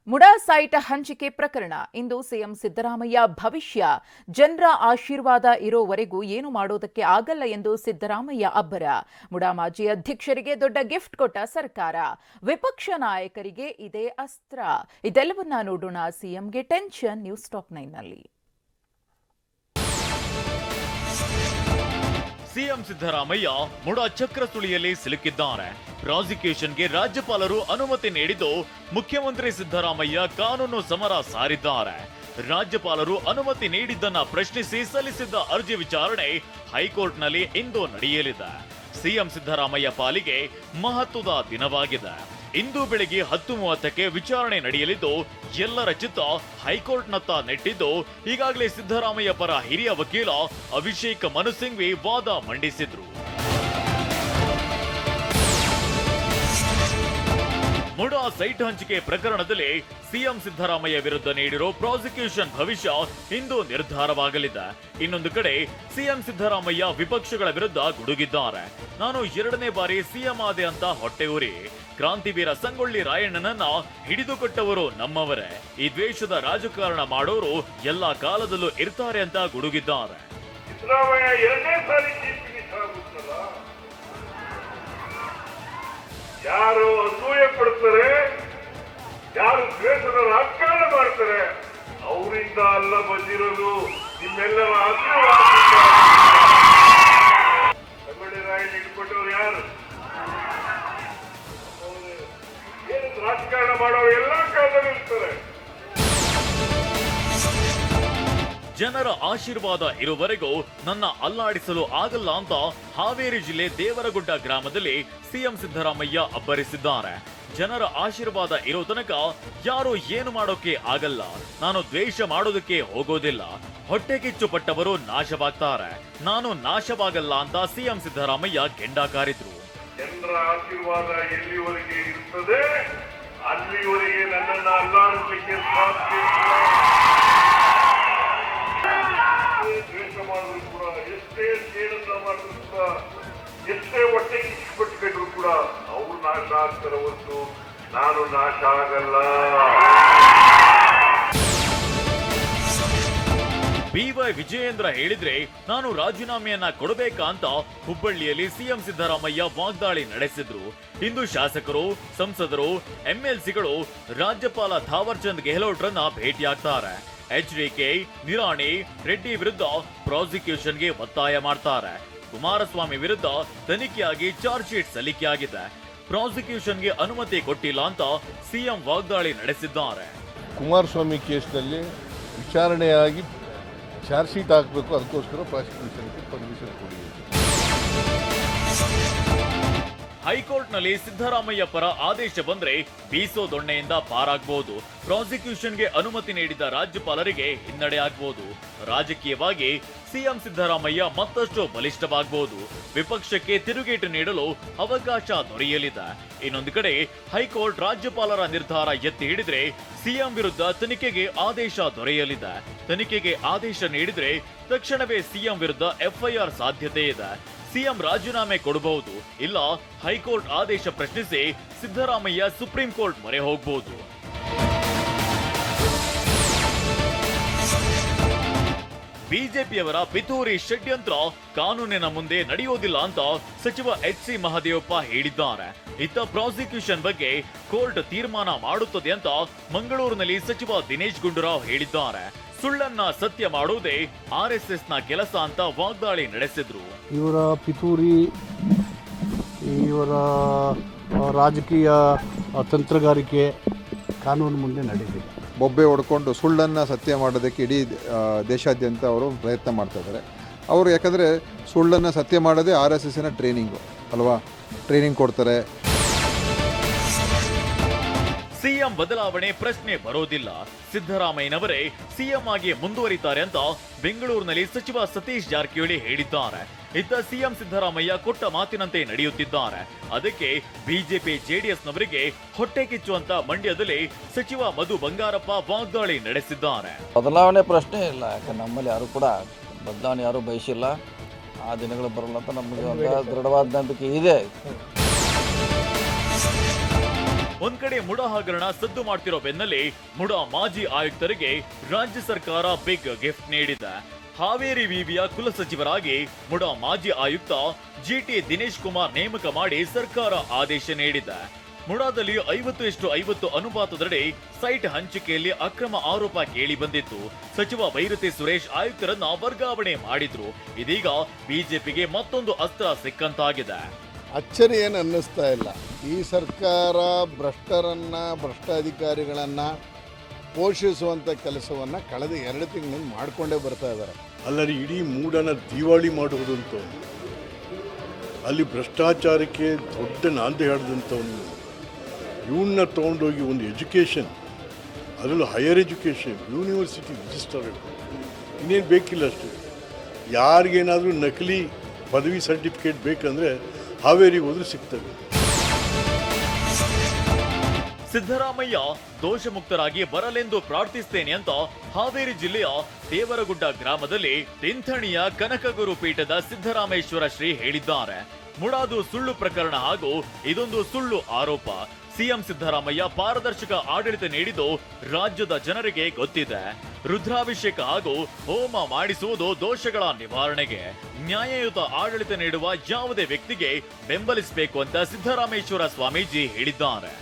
MUDA site ಹಂಚಿಕೆ ಪ್ರಕರಣ ಇಂದು CM Siddaramaiah ಭವಿಷ್ಯ ಜನರ ಆಶೀರ್ವಾದ ಇರೋವರೆಗೂ ಏನು ಮಾಡೋದಕ್ಕೆ ಆಗಲ್ಲ ಎಂದು ಸಿದ್ದರಾಮಯ್ಯ ಅಬ್ಬರ. ಮುಡಾ ಮಾಜಿ ಅಧ್ಯಕ್ಷರಿಗೆ ದೊಡ್ಡ ಗಿಫ್ಟ್ ಕೊಟ್ಟ ಸರ್ಕಾರ, ವಿಪಕ್ಷ ನಾಯಕರಿಗೆ ಇದೇ ಅಸ್ತ್ರ. ಇದೆಲ್ಲವನ್ನ ನೋಡೋಣ. ಸಿಎಂಗೆ ಟೆನ್ಷನ್. ನ್ಯೂಸ್ ಟಾಪ್ 9ನಲ್ಲಿ ಸಿಎಂ ಸಿದ್ದರಾಮಯ್ಯ ಮುಡಾ ಚಕ್ರ ಸುಳಿಯಲ್ಲಿ ಸಿಲುಕಿದ್ದಾರೆ. ಪ್ರಾಸಿಕ್ಯೂಷನ್ಗೆ ರಾಜ್ಯಪಾಲರು ಅನುಮತಿ ನೀಡಿದ್ದು ಮುಖ್ಯಮಂತ್ರಿ ಸಿದ್ದರಾಮಯ್ಯ ಕಾನೂನು ಸಮರ ಸಾರಿದ್ದಾರೆ. ರಾಜ್ಯಪಾಲರು ಅನುಮತಿ ನೀಡಿದ್ದನ್ನ ಪ್ರಶ್ನಿಸಿ ಸಲ್ಲಿಸಿದ್ದ ಅರ್ಜಿ ವಿಚಾರಣೆ ಹೈಕೋರ್ಟ್ನಲ್ಲಿ ಇಂದು ನಡೆಯಲಿದೆ. ಸಿಎಂ ಸಿದ್ದರಾಮಯ್ಯ ಪಾಲಿಗೆ ಮಹತ್ವದ ದಿನವಾಗಿದೆ. ಇಂದು ಬೆಳಿಗ್ಗೆ 10:30ಕ್ಕೆ ವಿಚಾರಣೆ ನಡೆಯಲಿದ್ದು ಎಲ್ಲರ ಚಿತ್ತ ಹೈಕೋರ್ಟ್ನತ್ತ ನೆಟ್ಟಿದ್ದು ಈಗಾಗಲೇ ಸಿದ್ದರಾಮಯ್ಯ ಪರ ಹಿರಿಯ ವಕೀಲ ಅಭಿಷೇಕ್ ಮನು ಸಿಂಘ್ವಿ ವಾದ ಮಂಡಿಸಿದ್ರು. ಮುಡಾ ಸೈಟ್ ಹಂಚಿಕೆ ಪ್ರಕರಣದಲ್ಲಿ ಸಿಎಂ ಸಿದ್ದರಾಮಯ್ಯ ವಿರುದ್ಧ ನೀಡಿರೋ ಪ್ರಾಸಿಕ್ಯೂಷನ್ ಭವಿಷ್ಯ ಇಂದು ನಿರ್ಧಾರವಾಗಲಿದೆ. ಇನ್ನೊಂದು ಕಡೆ ಸಿಎಂ ಸಿದ್ದರಾಮಯ್ಯ ವಿಪಕ್ಷಗಳ ವಿರುದ್ಧ ಗುಡುಗಿದ್ದಾರೆ. ನಾನು 2ನೇ ಬಾರಿ ಸಿಎಂ ಆದೆ ಅಂತ ಹೊಟ್ಟೆ ಉರಿ, ಕ್ರಾಂತಿವೀರ ಸಂಗೊಳ್ಳಿ ರಾಯಣ್ಣನನ್ನ ಹಿಡಿದುಕೊಟ್ಟವರು ನಮ್ಮವರೇ, ಈ ದ್ವೇಷದ ರಾಜಕಾರಣ ಮಾಡೋರು ಎಲ್ಲಾ ಕಾಲದಲ್ಲೂ ಇರ್ತಾರೆ ಅಂತ ಗುಡುಗಿದ್ದಾರೆ. ಯಾರು ಅಸೂಯೆ ಪಡ್ತಾರೆ, ಯಾರು ದ್ವೇಷದ ರಾಜಕಾರಣ ಮಾಡ್ತಾರೆ, ಅವರಿಂದ ಅಲ್ಲ ಬಂದಿರೋದು ನಿಮ್ಮೆಲ್ಲರ ಆಶೀರ್ವಾದ. ಸಂಗೊಳ್ಳಿ ರಾಯಣ್ಣ ಹಿಡ್ಕೊಟ್ಟವ್ರು ಯಾರು? ರಾಜಕಾರಣ ಮಾಡೋರು ಎಲ್ಲಾ ಕಾಲದಲ್ಲಿ ಇರ್ತಾರೆ. ಜನರ ಆಶೀರ್ವಾದ ಇರುವವರೆಗೂ ನನ್ನ ಅಲ್ಲಾಡಿಸಲು ಆಗಲ್ಲ ಅಂತ ಹಾವೇರಿ ಜಿಲ್ಲೆ ದೇವರಗುಡ್ಡ ಗ್ರಾಮದಲ್ಲಿ ಸಿಎಂ ಸಿದ್ದರಾಮಯ್ಯ ಅಬ್ಬರಿಸಿದ್ದಾರೆ. ಜನರ ಆಶೀರ್ವಾದ ಇರೋ ತನಕ ಯಾರು ಏನು ಮಾಡೋಕೆ ಆಗಲ್ಲ, ನಾನು ದ್ವೇಷ ಮಾಡೋದಕ್ಕೆ ಹೋಗೋದಿಲ್ಲ, ಹೊಟ್ಟೆ ಕಿಚ್ಚು ಪಟ್ಟವರು ನಾಶವಾಗ್ತಾರೆ, ನಾನು ನಾಶವಾಗಲ್ಲ ಅಂತ ಸಿಎಂ ಸಿದ್ದರಾಮಯ್ಯ ಕೆಂಡಕಾರಿದ್ರು. ಜನರ ಆಶೀರ್ವಾದ ಎಲ್ಲಿವರೆಗೆ ಇರ್ತದೆ ಅಲ್ಲಿವರೆಗೆ ನನ್ನನ್ನು ಅಲ್ಲಾಡಿಸಲಿಕ್ಕೆ ಸಾಧ್ಯ. ದ್ವೇಷ ಮಾಡಿದ್ರು ಕೂಡ, ಎಷ್ಟೇ ಸೇಡನ್ನ ಮಾಡಿದ್ರು ಕೂಡ, ಎಷ್ಟೇ ಹೊಟ್ಟೆ ಕಿಚ್ಚಿಪಟ್ಟುಕೊಂಡ್ರು ಕೂಡ ಅವ್ರು ನಾಶ ಆಗ್ತಾರೆ ಹೊರತು ನಾನು ನಾಶ ಆಗಲ್ಲ. ಬಿವೈ ವಿಜಯೇಂದ್ರ ಹೇಳಿದ್ರೆ ನಾನು ರಾಜೀನಾಮೆಯನ್ನ ಕೊಡಬೇಕಾ ಅಂತ ಹುಬ್ಬಳ್ಳಿಯಲ್ಲಿ ಸಿಎಂ ಸಿದ್ದರಾಮಯ್ಯ ವಾಗ್ದಾಳಿ ನಡೆಸಿದ್ರು. ಇಂದು ಶಾಸಕರು, ಸಂಸದರು, ಎಂಎಲ್ಸಿಗಳು ರಾಜ್ಯಪಾಲ ಥಾವರ್ ಚಂದ್ ಗೆಹ್ಲೋಟ್ರನ್ನ ಭೇಟಿಯಾಗ್ತಾರೆ. ಎಚ್ಡಿಕೆ, ನಿರಾಣಿ, ರೆಡ್ಡಿ ವಿರುದ್ಧ ಪ್ರಾಸಿಕ್ಯೂಷನ್ಗೆ ಒತ್ತಾಯ ಮಾಡ್ತಾರೆ. ಕುಮಾರಸ್ವಾಮಿ ವಿರುದ್ಧ ತನಿಖೆಯಾಗಿ ಚಾರ್ಜ್ ಶೀಟ್ ಸಲ್ಲಿಕೆಯಾಗಿದೆ. ಪ್ರಾಸಿಕ್ಯೂಷನ್ಗೆ ಅನುಮತಿ ಕೊಟ್ಟಿಲ್ಲ ಅಂತ ಸಿಎಂ ವಾಗ್ದಾಳಿ ನಡೆಸಿದ್ದಾರೆ. ಕುಮಾರಸ್ವಾಮಿ ಕೇಸ್ನಲ್ಲಿ ವಿಚಾರಣೆಯಾಗಿ ಚಾರ್ಜ್ ಶೀಟ್ ಹಾಕಬೇಕು, ಅದಕ್ಕೋಸ್ಕರ ಪ್ರಾಸಿಕ್ಯೂಷನ್ಗೆ ಪರ್ಮಿಷನ್ ಕೊಡಿ. ಹೈಕೋರ್ಟ್ನಲ್ಲಿ ಸಿದ್ದರಾಮಯ್ಯ ಪರ ಆದೇಶ ಬಂದ್ರೆ ಬೀಸೋ ದೊಣ್ಣೆಯಿಂದ ಪಾರಾಗಬಹುದು. ಪ್ರಾಸಿಕ್ಯೂಷನ್ಗೆ ಅನುಮತಿ ನೀಡಿದ ರಾಜ್ಯಪಾಲರಿಗೆ ಹಿನ್ನಡೆ ಆಗಬಹುದು. ರಾಜಕೀಯವಾಗಿ ಸಿಎಂ ಸಿದ್ದರಾಮಯ್ಯ ಮತ್ತಷ್ಟು ಬಲಿಷ್ಠವಾಗಬಹುದು. ವಿಪಕ್ಷಕ್ಕೆ ತಿರುಗೇಟು ನೀಡಲು ಅವಕಾಶ ದೊರೆಯಲಿದೆ. ಇನ್ನೊಂದು ಕಡೆ ಹೈಕೋರ್ಟ್ ರಾಜ್ಯಪಾಲರ ನಿರ್ಧಾರ ಎತ್ತಿ ಹಿಡಿದ್ರೆ ಸಿಎಂ ವಿರುದ್ಧ ತನಿಖೆಗೆ ಆದೇಶ ದೊರೆಯಲಿದೆ. ತನಿಖೆಗೆ ಆದೇಶ ನೀಡಿದ್ರೆ ತಕ್ಷಣವೇ ಸಿಎಂ ವಿರುದ್ಧ ಎಫ್ಐಆರ್ ಸಾಧ್ಯತೆ ಇದೆ. ಸಿಎಂ ರಾಜೀನಾಮೆ ಕೊಡಬಹುದು, ಇಲ್ಲ ಹೈಕೋರ್ಟ್ ಆದೇಶ ಪ್ರಶ್ನಿಸಿ ಸಿದ್ದರಾಮಯ್ಯ ಸುಪ್ರೀಂ ಕೋರ್ಟ್ ಮೊರೆ ಹೋಗಬಹುದು. ಬಿಜೆಪಿಯವರ ಪಿತೂರಿ ಷಡ್ಯಂತ್ರ ಕಾನೂನಿನ ಮುಂದೆ ನಡೆಯೋದಿಲ್ಲ ಅಂತ ಸಚಿವ ಎಚ್.ಸಿ. ಮಹದೇವಪ್ಪ ಹೇಳಿದ್ದಾರೆ. ಇತ್ತ ಪ್ರಾಸಿಕ್ಯೂಷನ್ ಬಗ್ಗೆ ಕೋರ್ಟ್ ತೀರ್ಮಾನ ಮಾಡುತ್ತದೆ ಅಂತ ಮಂಗಳೂರಿನಲ್ಲಿ ಸಚಿವ ದಿನೇಶ್ ಗುಂಡೂರಾವ್ ಹೇಳಿದ್ದಾರೆ. ಸುಳ್ಳನ್ನ ಸತ್ಯ ಮಾಡುವುದೇ ಆರ್ಎಸ್ಎಸ್ನ ಕೆಲಸ ಅಂತ ವಾಗ್ದಾಳಿ ನಡೆಸಿದ್ರು. ಇವರ ಪಿತೂರಿ, ಇವರ ರಾಜಕೀಯ ತಂತ್ರಗಾರಿಕೆ ಕಾನೂನು ಮುಂದೆ ನಡೆದಿದೆ. ಬೊಬ್ಬೆ ಹೊಡ್ಕೊಂಡು ಸುಳ್ಳನ್ನು ಸತ್ಯ ಮಾಡೋದಕ್ಕೆ ಇಡೀ ದೇಶಾದ್ಯಂತ ಅವರು ಪ್ರಯತ್ನ ಮಾಡ್ತಾ ಇದ್ದಾರೆ. ಅವರು ಯಾಕಂದರೆ ಸುಳ್ಳನ್ನು ಸತ್ಯ ಮಾಡೋದೇ RSSನ ಟ್ರೈನಿಂಗು ಅಲ್ವಾ, ಟ್ರೈನಿಂಗ್ ಕೊಡ್ತಾರೆ. ಸಿಎಂ ಬದಲಾವಣೆ ಪ್ರಶ್ನೆ ಬರೋದಿಲ್ಲ, ಸಿದ್ದರಾಮಯ್ಯನವರೇ ಸಿಎಂ ಆಗಿ ಮುಂದುವರಿತಾರೆ ಅಂತ ಬೆಂಗಳೂರಿನಲ್ಲಿ ಸಚಿವ ಸತೀಶ್ ಜಾರಕಿಹೊಳಿ ಹೇಳಿದ್ದಾರೆ. ಇತ್ತ ಸಿಎಂ ಸಿದ್ದರಾಮಯ್ಯ ಕೊಟ್ಟ ಮಾತಿನಂತೆ ನಡೆಯುತ್ತಿದ್ದಾರೆ. ಅದಕ್ಕೆ ಬಿಜೆಪಿ ಜೆಡಿಎಸ್ನವರಿಗೆ ಹೊಟ್ಟೆ ಕಿಚ್ಚುವಂತ ಮಂಡ್ಯದಲ್ಲಿ ಸಚಿವ ಮಧು ಬಂಗಾರಪ್ಪ ವಾಗ್ದಾಳಿ ನಡೆಸಿದ್ದಾರೆ. ಬದಲಾವಣೆ ಪ್ರಶ್ನೆ ಇಲ್ಲ, ಯಾಕಂದ್ರೆ ನಮ್ಮಲ್ಲಿ ಯಾರು ಕೂಡ ಬದಲಾವಣೆ ಯಾರು ಬಯಸಿಲ್ಲ. ಆ ದಿನಗಳು ಬರಲ್ಲ ಅಂತ ನಮಗೆ ದೃಢವಾದ ನಂಬಿಕೆ ಇದೆ. ಒಂದ್ ಕಡೆ ಮುಡಾ ಹಗರಣ ಸದ್ದು ಮಾಡ್ತಿರೋ ಬೆನ್ನಲ್ಲೇ ಮುಡಾ ಮಾಜಿ ಆಯುಕ್ತರಿಗೆ ರಾಜ್ಯ ಸರ್ಕಾರ ಬಿಗ್ ಗಿಫ್ಟ್ ನೀಡಿದೆ. ಹಾವೇರಿ ವಿವಿಯ ಕುಲಸಚಿವರಾಗಿ ಮುಡಾ ಮಾಜಿ ಆಯುಕ್ತ ಜಿಟಿ ದಿನೇಶ್ ಕುಮಾರ್ ನೇಮಕ ಮಾಡಿ ಸರ್ಕಾರ ಆದೇಶ ನೀಡಿದೆ. ಮುಡಾದಲ್ಲಿ 50:50 ಅನುಪಾತದಡಿ ಸೈಟ್ ಹಂಚಿಕೆಯಲ್ಲಿ ಅಕ್ರಮ ಆರೋಪ ಕೇಳಿ ಬಂದಿತ್ತು. ಸಚಿವ ಬೈರತಿ ಸುರೇಶ್ ಆಯುಕ್ತರನ್ನ ವರ್ಗಾವಣೆ ಮಾಡಿದ್ರು. ಇದೀಗ ಬಿಜೆಪಿಗೆ ಮತ್ತೊಂದು ಅಸ್ತ್ರ ಸಿಕ್ಕಂತಾಗಿದೆ. ಅಚ್ಚರಿ ಏನು ಅನ್ನಿಸ್ತಾ ಇಲ್ಲ. ಈ ಸರ್ಕಾರ ಭ್ರಷ್ಟಾಧಿಕಾರಿಗಳನ್ನು ಪೋಷಿಸುವಂಥ ಕೆಲಸವನ್ನು ಕಳೆದ 2 ತಿಂಗಳಿಂದ ಮಾಡಿಕೊಂಡೇ ಬರ್ತಾ ಇದ್ದಾರೆ. ಅಲ್ಲರಿ ಇಡೀ ಮೂಡನ ದಿವಾಳಿ ಮಾಡುವುದಂತ, ಅಲ್ಲಿ ಭ್ರಷ್ಟಾಚಾರಕ್ಕೆ ದೊಡ್ಡ ನಾಂದಿ ಹಾಡಿದಂಥವನು ಇವನ್ನ ತೊಗೊಂಡೋಗಿ ಒಂದು ಎಜುಕೇಷನ್, ಅದರಲ್ಲೂ ಹೈಯರ್ ಎಜುಕೇಷನ್, ಯೂನಿವರ್ಸಿಟಿ ರಿಜಿಸ್ಟರ್ ಇನ್ನೇನು ಬೇಕಿಲ್ಲ ಅಷ್ಟು. ಯಾರಿಗೇನಾದರೂ ನಕಲಿ ಪದವಿ ಸರ್ಟಿಫಿಕೇಟ್ ಬೇಕಂದರೆ ಹಾವೇರಿಗೆ ಹೋದ್ರೆ ಸಿಗ್ತದೆ. ಸಿದ್ದರಾಮಯ್ಯ ದೋಷ ಮುಕ್ತರಾಗಿ ಬರಲೆಂದು ಪ್ರಾರ್ಥಿಸ್ತೇನೆ ಅಂತ ಹಾವೇರಿ ಜಿಲ್ಲೆಯ ದೇವರಗುಡ್ಡ ಗ್ರಾಮದಲ್ಲಿ ತಿಂಥಣಿಯ ಕನಕಗುರು ಪೀಠದ ಸಿದ್ದರಾಮೇಶ್ವರ ಶ್ರೀ ಹೇಳಿದ್ದಾರೆ. ಮುಡಾದು ಸುಳ್ಳು ಪ್ರಕರಣ ಹಾಗೂ ಇದೊಂದು ಸುಳ್ಳು ಆರೋಪ. ಸಿಎಂ ಸಿದ್ದರಾಮಯ್ಯ ಪಾರದರ್ಶಕ ಆಡಳಿತ ನೀಡಿದ್ದು ರಾಜ್ಯದ ಜನರಿಗೆ ಗೊತ್ತಿದೆ. ರುದ್ರಾಭಿಷೇಕ ಹಾಗೂ ಹೋಮ ಮಾಡಿಸುವುದು ದೋಷಗಳ ನಿವಾರಣೆಗೆ. ನ್ಯಾಯಯುತ ಆಡಳಿತ ನೀಡುವ ಯಾವುದೇ ವ್ಯಕ್ತಿಗೆ ಬೆಂಬಲಿಸಬೇಕು ಅಂತ ಸಿದ್ದರಾಮೇಶ್ವರ ಸ್ವಾಮೀಜಿ ಹೇಳಿದ್ದಾರೆ.